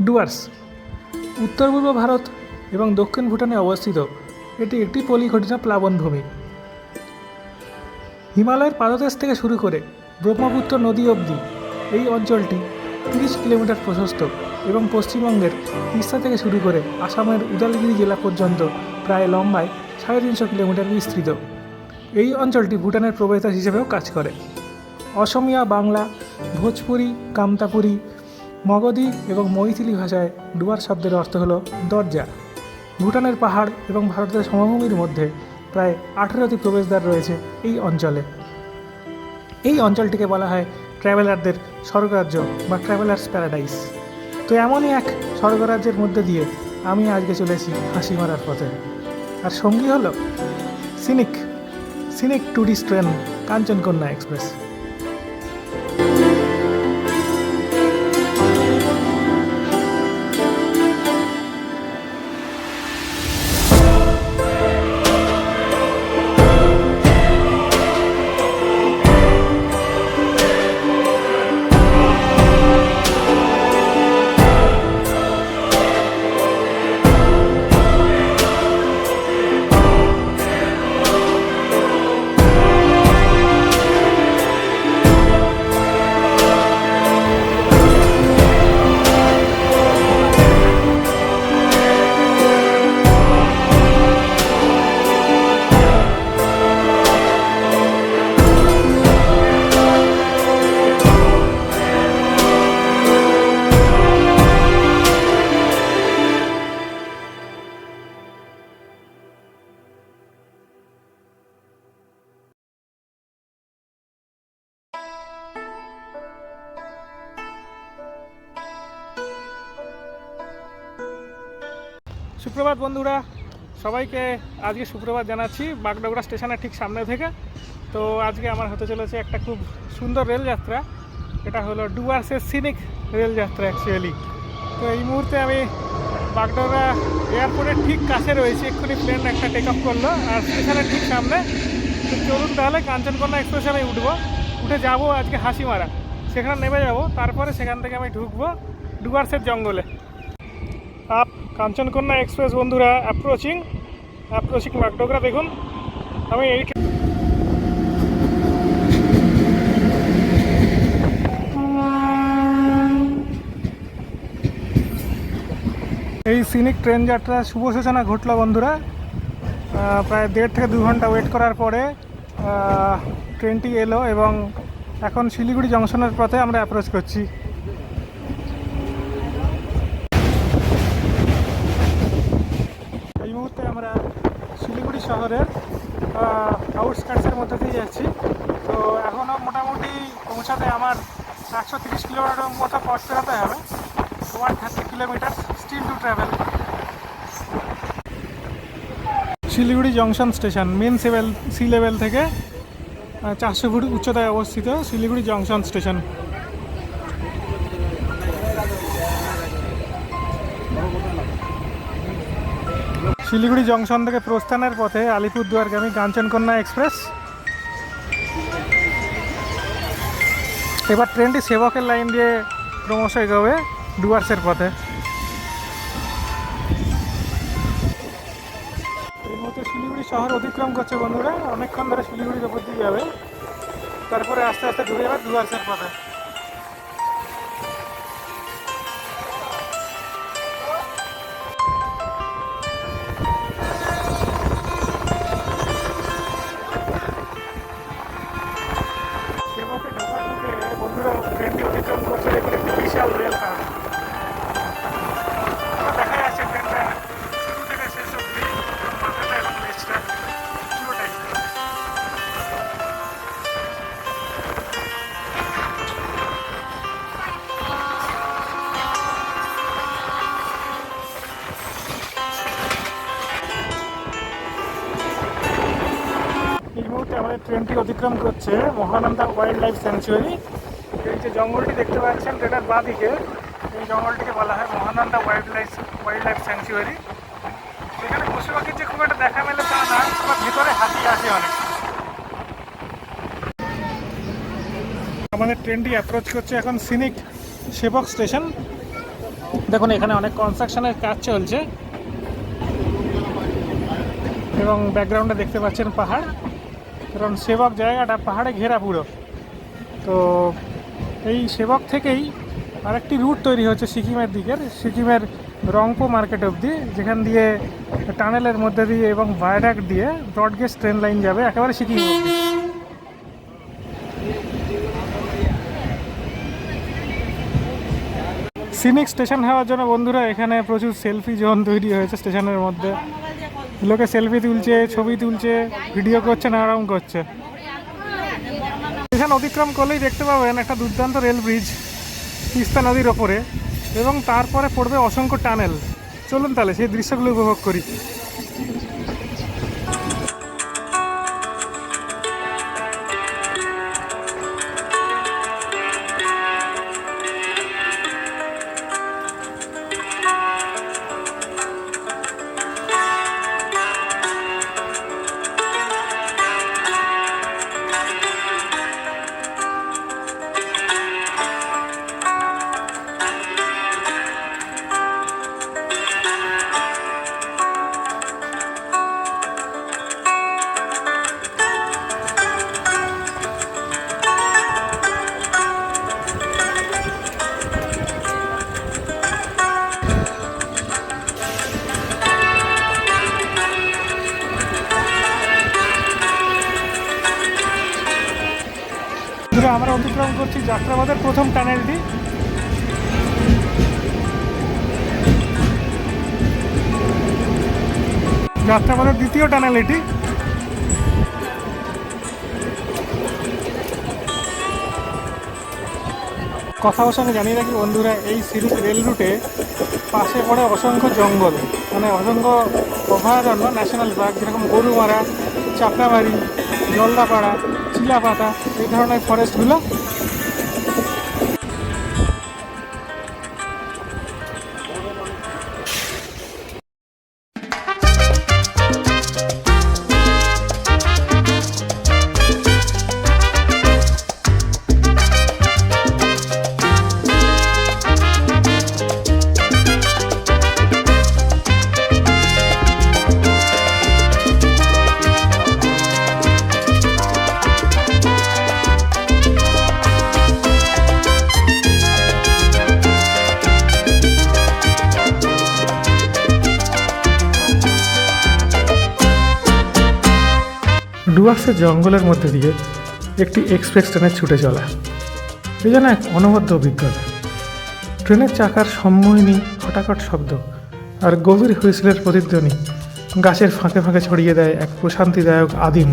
ডুয়ার্স উত্তর পূর্ব ভারত এবং দক্ষিণ ভুটানে অবস্থিত। এটি একটি পলিঘটিত প্লাবনভূমি। হিমালয়ের পাদদেশ থেকে শুরু করে ব্রহ্মপুত্র নদী অবধি এই অঞ্চলটি 30 কিলোমিটার প্রশস্ত এবং পশ্চিমবঙ্গের তিস্তা থেকে শুরু করে আসামের উদালগুড়ি জেলা পর্যন্ত প্রায় লম্বায় 350 কিলোমিটার বিস্তৃত। এই অঞ্চলটি ভুটানের প্রবেশদ্বার হিসেবেও কাজ করে। অসমিয়া, বাংলা, ভোজপুরি, কামতাপুরি, মগধি এবং মৈথিলি ভাষায় ডুয়ার্স শব্দের অর্থ হল দরজা। ভুটানের পাহাড় এবং ভারতের সমভূমির মধ্যে প্রায় 18টি প্রবেশদ্বার রয়েছে এই অঞ্চলে। এই অঞ্চলটিকে বলা হয় ট্র্যাভেলারদের স্বর্গরাজ্য বা ট্র্যাভেলার্স প্যারাডাইস। তো এমনই এক স্বর্গরাজ্যের মধ্যে দিয়ে আমি আজকে চলেছি হাসিমারার পথে। আর সঙ্গী হলো scenic tourist train Kanchankanya express. সুপ্রভাত বন্ধুরা, সবাইকে আজকে সুপ্রভাত জানাচ্ছি বাগডোগরা স্টেশনের ঠিক সামনে থেকে। তো আজকে আমার হতে চলেছে একটা খুব সুন্দর রেলযাত্রা। এটা হলো ডুয়ার্সের সিনিক রেলযাত্রা অ্যাকচুয়ালি। তো এই মুহূর্তে আমি বাগডোগরা এয়ারপোর্টের ঠিক কাছে রয়েছি। এক্ষুনি প্লেন একটা টেক অফ করলো আর স্টেশনের ঠিক সামনে। তো চলুন তাহলে কাঞ্চনকন্যা এক্সপ্রেসে আমি উঠে যাবো আজকে হাসিমারা। সেখানে নেমে যাব, তারপরে সেখান থেকে আমি ঢুকবো ডুয়ার্সের জঙ্গলে। কাঞ্চনকন্যা এক্সপ্রেস বন্ধুরা অ্যাপ্রোচিং বাগডোগরা। দেখুন আমি এই সিনিক ট্রেন যাত্রার শুভ সূচনা ঘটলো বন্ধুরা। প্রায় 1.5 থেকে 2 ঘন্টা ওয়েট করার পরে ট্রেনটি এলো এবং এখন শিলিগুড়ি জংশনের পথে আমরা অ্যাপ্রোচ করছি। এই মুহূর্তে আমরা শিলিগুড়ি শহরের আউটস্কার্টসের মধ্যে দিয়ে যাচ্ছি। তো এখনও মোটামুটি পৌঁছাতে আমার 130 কিলোমিটার মতো পথ পেরোতে হবে। 130 kilometre still to travel. Siliguri junction station mean sea level থেকে 400 ফুট উচ্চতায় অবস্থিত Siliguri junction station. Siliguri junction থেকে প্রস্থানের পথে আলিপুরদুয়ারগামী কাঞ্চনকন্যা এক্সপ্রেস। এবার ট্রেনটি সেবকের লাইন দিয়ে ক্রমশ এগোবে ডুয়ার্সের পথে। এই মুহূর্তে শিলিগুড়ি শহর অতিক্রম করছে বন্ধুরা। অনেকক্ষণ ধরে শিলিগুড়ির ওপর দিয়ে যাবে, তারপরে আস্তে আস্তে ঢুকে যাবে ডুয়ার্সের পথে। বন্ধুরা ট্রেনটি অতিক্রম করছে, দেখুন একটি বিশাল রেল কার। দেখা যাচ্ছে ট্রেনটা শুরু থেকে শেষ অবধি মাথাটা এবং লেজটা পুরোটাই। এই মুহূর্তে আমাদের ট্রেনটি অতিক্রম করছে মহানন্দা ওয়াইল্ড লাইফ স্যাংচুয়ারি। এই যে জঙ্গলটি দেখতে পাচ্ছেন ট্রেনের বাঁ দিকে, এই জঙ্গলটিকে বলা হয় মহানন্দা ওয়াইল্ড লাইফ স্যাংচুয়ারি। এখানে পশু পাখির যে খুব একটা দেখা মেলে তা না, আবার ভেতরে হাতি আছে অনেক। আমাদের ট্রেনটি অ্যাপ্রোচ করছে এখন সিনিক সেবক স্টেশন। দেখুন এখানে অনেক কনস্ট্রাকশনের কাজ চলছে এবং ব্যাকগ্রাউন্ডে দেখতে পাচ্ছেন পাহাড়, কারণ সেবক জায়গাটা পাহাড়ে ঘেরা পুরো। তো এই সেবক থেকেই আরেকটি রুট তৈরি হচ্ছে সিকিমের দিকের, সিকিমের রংপো মার্কেট অবধি, যেখান দিয়ে টানেলের মধ্যে দিয়ে এবং ভায়াডাক্ট দিয়ে ব্রডগেজ ট্রেন লাইন যাবে একেবারে সিকিম অবধি। সিনিক স্টেশন হওয়ার জন্য বন্ধুরা এখানে প্রচুর সেলফি জোন তৈরি হয়েছে স্টেশনের মধ্যে। লোকে সেলফি তুলছে, ছবি তুলছে, ভিডিও করছে, নানারকম করছে। স্টেশন অতিক্রম করলেই দেখতে পাবেন একটা দুর্দান্ত রেল ব্রিজ তিস্তা নদীর ওপরে, এবং তারপরে পড়বে অসংখ্য টানেল। চলুন তাহলে সেই দৃশ্যগুলো উপভোগ করি। আমরা অতিক্রম করছি যাত্রাবাদের প্রথম টানেলটি। যাত্রাবাদের দ্বিতীয় টানেল এটি। কথা সঙ্গে জানিয়ে রাখি বন্ধুরা, এই সিরিজ রেল রুটে পাশে পড়ে অসংখ্য জঙ্গল, মানে অসংখ্য অভয়ারণ্য, ন্যাশনাল পার্ক, যেরকম গরুমারা, চাকরাবাড়ি, জলদাপাড়া, চিলাপাতা, এই ধরনের ফরেস্টগুলো। ডুয়ার্সের জঙ্গলের মধ্যে দিয়ে একটি এক্সপ্রেস ট্রেনের ছুটে চলা, এই যেন এক অনবদ্য অভিজ্ঞতা। ট্রেনের চাকার সম্মোহিনী হঠাৎ শব্দ আর গভীর হুইসেলের প্রতিধ্বনি গাছের ফাঁকে ফাঁকে ছড়িয়ে দেয় এক প্রশান্তিদায়ক আদিম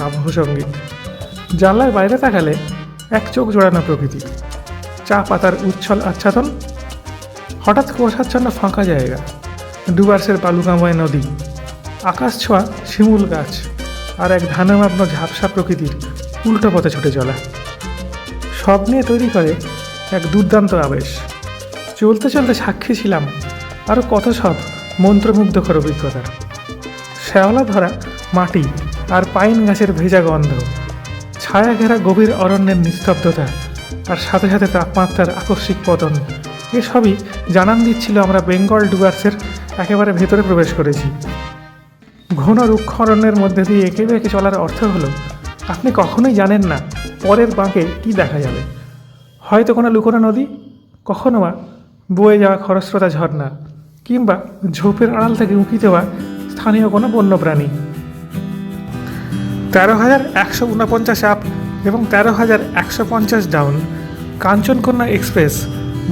আবহ সঙ্গীত। জানলার বাইরে তাকালে এক চোখ জোড়ানো প্রকৃতি, চা পাতার উচ্ছল আচ্ছাদন, হঠাৎ কুয়াশাচ্ছন্ন ফাঁকা জায়গা, ডুয়ার্সের বালুকাময় নদী, আকাশ ছোঁয়া শিমুল গাছ, আর এক ধানমাগ্ন ঝাপসা প্রকৃতির উল্টো পথে ছুটে চলা, সব নিয়ে তৈরি করে এক দুর্দান্ত আবেশ। চলতে চলতে সাক্ষী ছিলাম আরও কত সব মন্ত্রমুগ্ধকর অভিজ্ঞতার। শ্যাওলা ধরা মাটি আর পাইন গাছের ভেজা গন্ধ, ছায়া ঘেরা গভীর অরণ্যের নিস্তব্ধতা, আর সাথে সাথে তাপমাত্রার আকস্মিক পতন, এসবই জানান দিচ্ছিল আমরা বেঙ্গল ডুয়ার্সের একেবারে ভেতরে প্রবেশ করেছি। ঘন রুক্ষ অরণ্যের মধ্যে দিয়ে এঁকে বেঁকে চলার অর্থ হলো আপনি কখনোই জানেন না পরের বাঁকে কী দেখা যাবে। হয়তো কোনো লুকোনো নদী, কখনো বা বয়ে যাওয়া খরস্রোতা ঝর্ণা, কিংবা ঝোপের আড়াল থেকে উঁকি দেওয়া স্থানীয় কোনো বন্যপ্রাণী। 13,149 আপ এবং 13,150 ডাউন কাঞ্চনকন্যা এক্সপ্রেস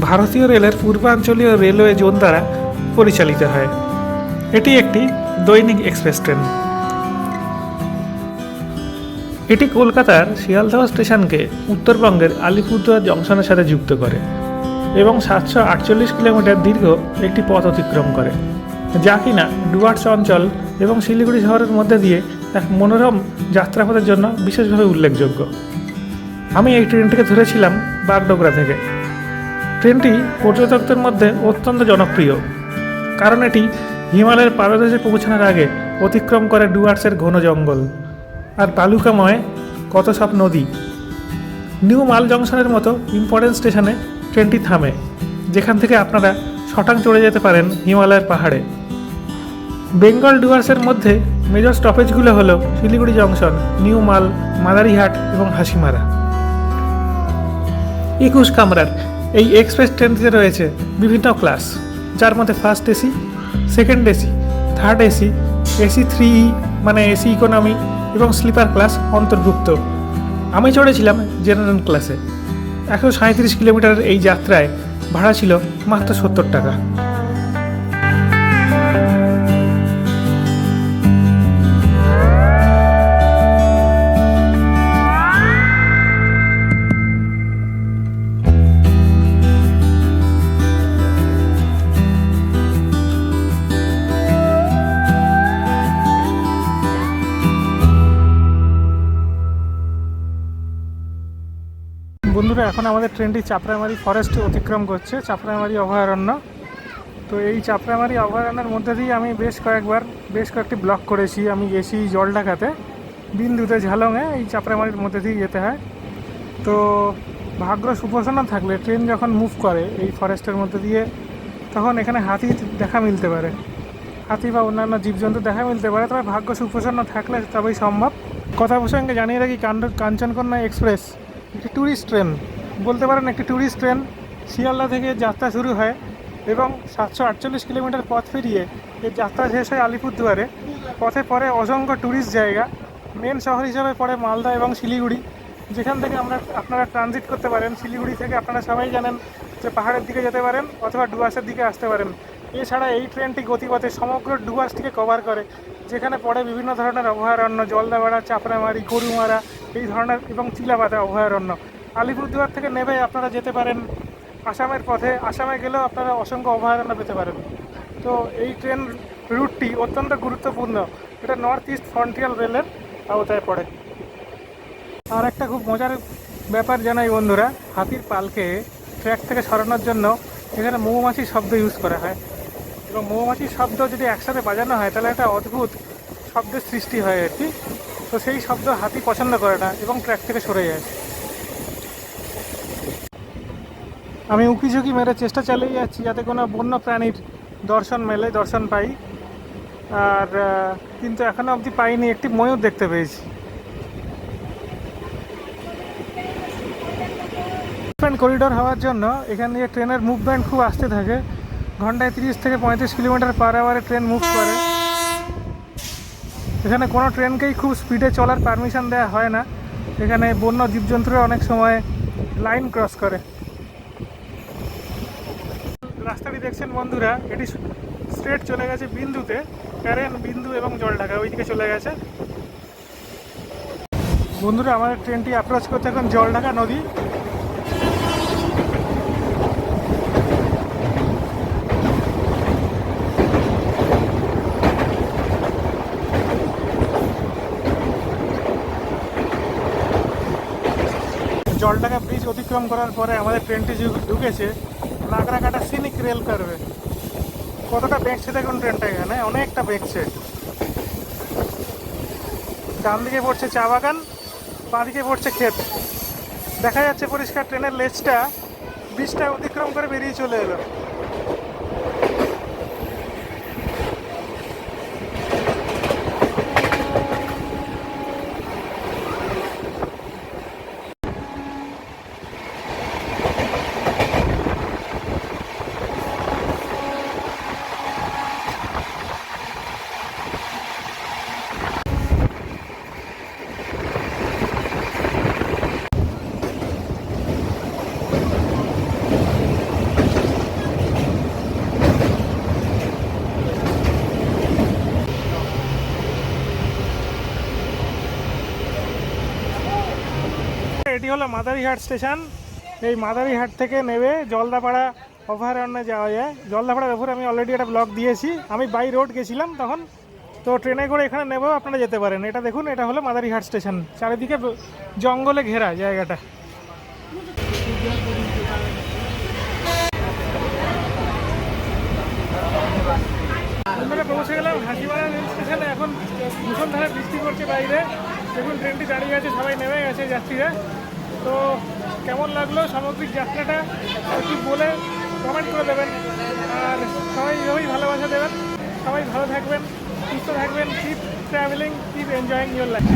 ভারতীয় রেলের পূর্বাঞ্চলীয় রেলওয়ে জোন দ্বারা পরিচালিত হয়। এটি একটি দৈনিক এক্সপ্রেস ট্রেন। এটি কলকাতার শিয়ালদহ স্টেশনকে উত্তরবঙ্গের আলিপুরদুয়ার জংশনের সাথে যুক্ত করে এবং 748 কিলোমিটার দীর্ঘ একটি পথ অতিক্রম করে, যা কিনা ডুয়ার্স অঞ্চল এবং শিলিগুড়ি শহরের মধ্যে দিয়ে এক মনোরম যাত্রাপথের জন্য বিশেষভাবে উল্লেখযোগ্য। আমি এই ট্রেনটিকে ধরেছিলাম বাগডোগরা থেকে। ট্রেনটি পর্যটকদের মধ্যে অত্যন্ত জনপ্রিয়, কারণ এটি হিমালয়ের পাদদেশে পৌঁছানোর আগে অতিক্রম করে ডুয়ার্সের ঘন জঙ্গল আর বালুকাময় কত সব নদী। নিউ মাল জংশনের মতো ইম্পর্টেন্ট স্টেশনে ট্রেনটি থামে, যেখান থেকে আপনারা শটাং চড়ে যেতে পারেন হিমালয়ের পাহাড়ে। বেঙ্গল ডুয়ার্সের মধ্যে মেজর স্টপেজগুলো হলো শিলিগুড়ি জংশন, নিউ মাল, মাদারিহাট এবং হাসিমারা। 21 কামরার এই এক্সপ্রেস ট্রেনটিতে রয়েছে বিভিন্ন ক্লাস, যার মধ্যে first AC, second AC, third AC, AC 3E মানে এসি ইকোনমি এবং স্লিপার ক্লাস অন্তর্ভুক্ত। আমি চড়েছিলাম জেনারেল ক্লাসে। 137 কিলোমিটারের এই যাত্রায় ভাড়া ছিল মাত্র 70 টাকা। বন্ধুরা, এখন আমাদের ট্রেনটি চাপড়ামারি ফরেস্ট অতিক্রম করছে, চাপড়ামারি অভয়ারণ্য। তো এই চাপড়ামারি অভয়ারণ্যের মধ্যে দিয়ে আমি বেশ কয়েকটি ব্লক করেছি। আমি গেছি জলঢাকাতে, বিন্দুতে, ঝালংয়ে, এই চাপড়ামারির মধ্যে দিয়ে যেতে হয়। তো ভাগ্য সুপ্রসন্ন থাকলে ট্রেন যখন মুভ করে এই ফরেস্টের মধ্যে দিয়ে, তখন এখানে হাতি দেখা মিলতে পারে, হাতি বা অন্যান্য জীবজন্তু দেখা মিলতে পারে। তবে ভাগ্য সুপ্রসন্ন থাকলে তবেই সম্ভব। কথা প্রসঙ্গে জানিয়ে রাখি, কাঞ্চনকন্যা এক্সপ্রেস একটি ট্যুরিস্ট ট্রেন, বলতে পারেন একটি ট্যুরিস্ট ট্রেন। শিয়ালদা থেকে যাত্রা শুরু হয় এবং 748 কিলোমিটার পথ পেরিয়ে এই যাত্রা শেষ হয় আলিপুরদুয়ারে। পথে পরে অসংখ্য ট্যুরিস্ট জায়গা। মেন শহর হিসাবে পড়ে মালদা এবং শিলিগুড়ি, যেখান থেকে আপনারা ট্রানজিট করতে পারেন। শিলিগুড়ি থেকে আপনারা সবাই জানেন যে পাহাড়ের দিকে যেতে পারেন অথবা ডুয়ার্সের দিকে আসতে পারেন। এছাড়া এই ট্রেনটি গতিপথে সমগ্র ডুয়ার্সটিকে কভার করে, যেখানে পড়ে বিভিন্ন ধরনের অভয়ারণ্য, জলদাপাড়া, চাপড়ামারি, গরুমারা এই ধরনের এবং চিলাপাতা অভয়ারণ্য। আলিপুরদুয়ার থেকে নেমে আপনারা যেতে পারেন আসামের পথে। আসামে গেলেও আপনারা অসংখ্য অভয়ারণ্য পেতে পারেন। তো এই ট্রেন রুটটি অত্যন্ত গুরুত্বপূর্ণ। এটা নর্থ ইস্ট ফ্রন্টিয়ার রেলের আওতায় পড়ে। আর একটা খুব মজার ব্যাপার জানাই বন্ধুরা, হাতির পালকে ট্র্যাক থেকে সরানোর জন্য এখানে মৌমাছির শব্দ ইউজ করা হয়, এবং মৌমাছির শব্দ যদি একসাথে বাজানো হয় তাহলে একটা অদ্ভুত শব্দের সৃষ্টি হয় আর কি। তো সেই শব্দ হাতি পছন্দ করে না এবং ট্র্যাক থেকে সরে যায়। আমি উঁকিঝুঁকি মেরে চেষ্টা চালিয়ে যাচ্ছি যাতে কোনো বন্য প্রাণীর দর্শন পাই। আর কিন্তু এখনও অবধি পাইনি। একটি ময়ূর দেখতে পেয়েছি। করিডোর হওয়ার জন্য এখান দিয়ে ট্রেনের মুভমেন্ট খুব আস্তে থাকে। ঘন্টায় 30 থেকে 35 কিলোমিটার পার আওয়ারে ট্রেন মুভ করে। এখানে কোনো ট্রেনকেই খুব স্পিডে চলার পারমিশন দেওয়া হয় না। এখানে বন্য জীবজন্তুরা অনেক সময় লাইন ক্রস করে। রাস্তাটি দেখছেন বন্ধুরা, এটি স্ট্রেট চলে গেছে বিন্দুতে, কারেন, বিন্দু এবং জলঢাকা ওইদিকে চলে গেছে। বন্ধুরা, আমাদের ট্রেনটি অ্যাপ্রোচ করতে এখন জলঢাকা নদী। জলঢাকা ব্রিজ অতিক্রম করার পরে আমাদের ট্রেনটি ঢুকেছে নাগরাকাটা সিনিক রেল কার্ভে। কতটা বেঁকছে দেখুন ট্রেনটা, এখানে অনেকটা বেঁকছে। ডান দিকে পড়ছে চা বাগান, বাঁ দিকে পড়ছে ক্ষেত। দেখা যাচ্ছে পরিষ্কার ট্রেনের লেজটা ব্রিজটা অতিক্রম করে বেরিয়ে চলে এলো। এটি হলো মাদারিহাট স্টেশন। এই মাদারিহাট থেকে নেমে জলদাপাড়া অভয়ারণ্যে যাওয়া যায়। জলদাপাড়ার উপরে আমি অলরেডি একটা ব্লগ দিয়েছি। আমি বাই রোড গেছিলাম তখন, তো ট্রেনে করে এখানে নেমেও আপনারা যেতে পারেন। এটা দেখুন, এটা হলো মাদারিহাট স্টেশন। চারিদিকে জঙ্গলে ঘেরা জায়গাটা। আমরা পৌঁছে গেলাম হাসিমারা রেল স্টেশনে। এখন মুষলধারে বৃষ্টি পড়ছে বাইরে। দেখুন ট্রেনটি দাঁড়িয়ে আছে, সবাই নেমে গেছে যাত্রীরা। তো কেমন লাগলো সামগ্রিক যাত্রাটা একটু বলে কমেন্ট করে দেবেন। আর সবাই এইভাবেই ভালোবাসা দেবেন, সবাই ভালো থাকবেন, সুস্থ থাকবেন, keep travelling, keep enjoying your life.